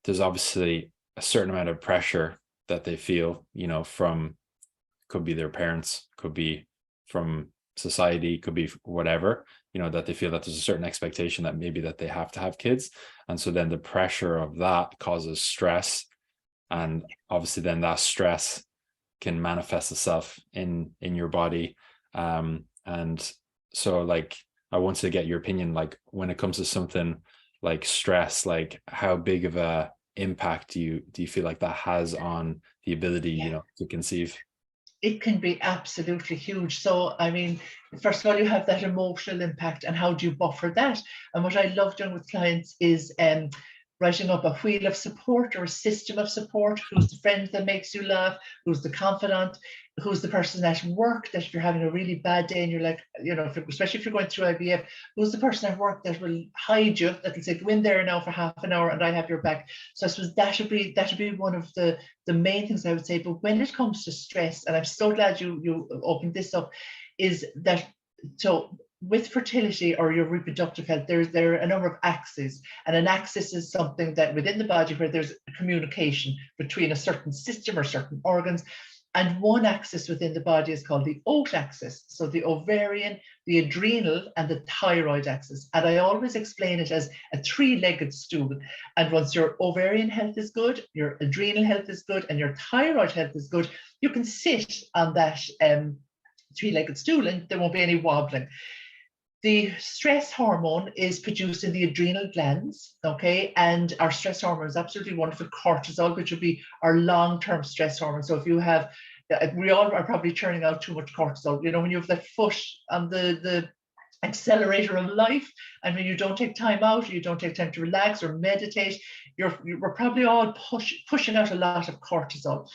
there's obviously a certain amount of pressure that they feel, from, could be their parents, could be from society, could be whatever, that they feel that there's a certain expectation that maybe that they have to have kids. And so then the pressure of that causes stress. And obviously then that stress can manifest itself in your body. And so like, I want to get your opinion, like when it comes to something like stress, like how big of a impact do you feel like that has on the ability, Yeah, to conceive? it can be absolutely huge. So, I mean, first of all, you have that emotional impact, and how do you buffer that? And what I love doing with clients is writing up a wheel of support or a system of support. Who's the friend that makes you laugh? Who's the confidant? Who's the person at work that if you're having a really bad day and you're like, especially if you're going through IVF, who's the person at work that will hide you, that will say, go in there now for half an hour and I have your back. So I suppose that would be one of the main things I would say. But when it comes to stress, and I'm so glad you opened this up, is that so with fertility or your reproductive health, there are a number of axes, and an axis is something that within the body where there's communication between a certain system or certain organs. And one axis within the body is called the OAT axis. So the ovarian, the adrenal, and the thyroid axis. And I always explain it as a three-legged stool. And once your ovarian health is good, your adrenal health is good, and your thyroid health is good, you can sit on that three-legged stool and there won't be any wobbling. The stress hormone is produced in the adrenal glands, okay? And our stress hormone is absolutely wonderful, cortisol, which would be our long-term stress hormone. So if you have, we all are probably churning out too much cortisol. When you have that foot on the accelerator of life, and when you don't take time out, you don't take time to relax or meditate, we're probably all pushing out a lot of cortisol.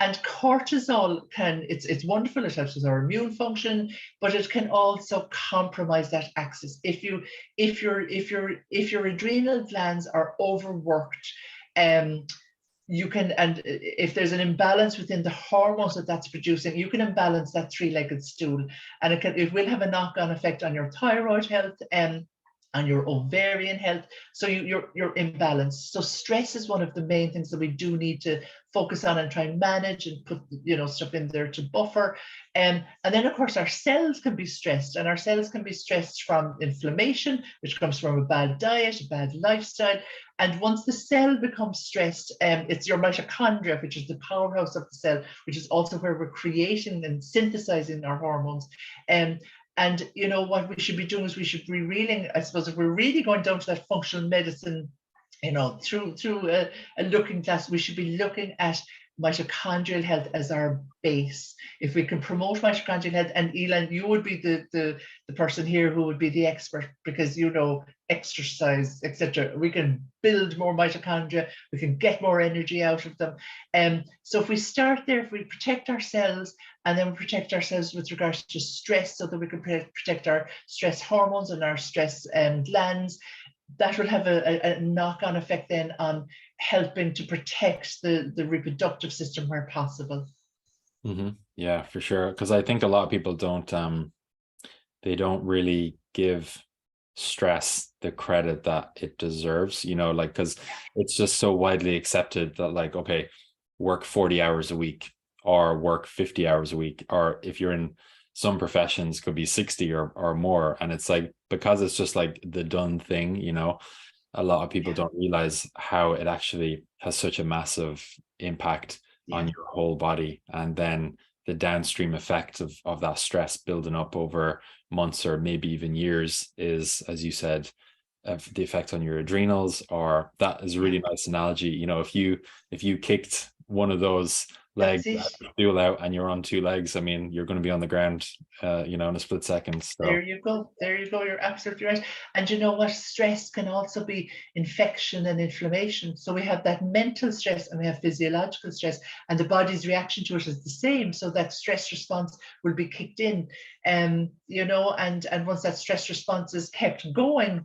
And cortisol it's wonderful, it helps with our immune function, but it can also compromise that axis. If your adrenal glands are overworked, um you can, and if there's an imbalance within the hormones that's producing, you can imbalance that three-legged stool, and it will have a knock-on effect on your thyroid health and on your ovarian health. So you're imbalanced. So stress is one of the main things that we do need to focus on and try and manage and put stuff in there to buffer. And then of course our cells can be stressed, and our cells can be stressed from inflammation, which comes from a bad diet, a bad lifestyle. And once the cell becomes stressed, it's your mitochondria, which is the powerhouse of the cell, which is also where we're creating and synthesizing our hormones. And what we should be doing is we should be reeling, I suppose, if we're really going down to that functional medicine, through a looking glass, we should be looking at mitochondrial health as our base. If we can promote mitochondrial health, and Elon, you would be the person here who would be the expert, because exercise, etc. We can build more mitochondria, we can get more energy out of them. So if we start there, if we protect ourselves, and then we protect ourselves with regards to stress, so that we can protect our stress hormones and our stress glands, that will have a knock-on effect then on helping to protect the reproductive system where possible. Yeah, for sure. Because I think a lot of people they don't really give stress the credit that it deserves, like, because it's just so widely accepted that, like, okay, work 40 hours a week or work 50 hours a week, or if you're in some professions could be 60 or more. And it's like, because it's just like the done thing, a lot of people Yeah, don't realize how it actually has such a massive impact on yeah, your whole body. And then the downstream effect of that stress building up over months or maybe even years is, as you said, of the effect on your adrenals. Or that is a yeah. really nice analogy. If you kicked one of those legs That's it. that stool out and you're on two legs, I mean, you're going to be on the ground, in a split second. There So you go. There you go. You're absolutely right. And you know what? Stress can also be infection and inflammation. So we have that mental stress and we have physiological stress, and the body's reaction to it is the same. So that stress response will be kicked in. And once that stress response is kept going,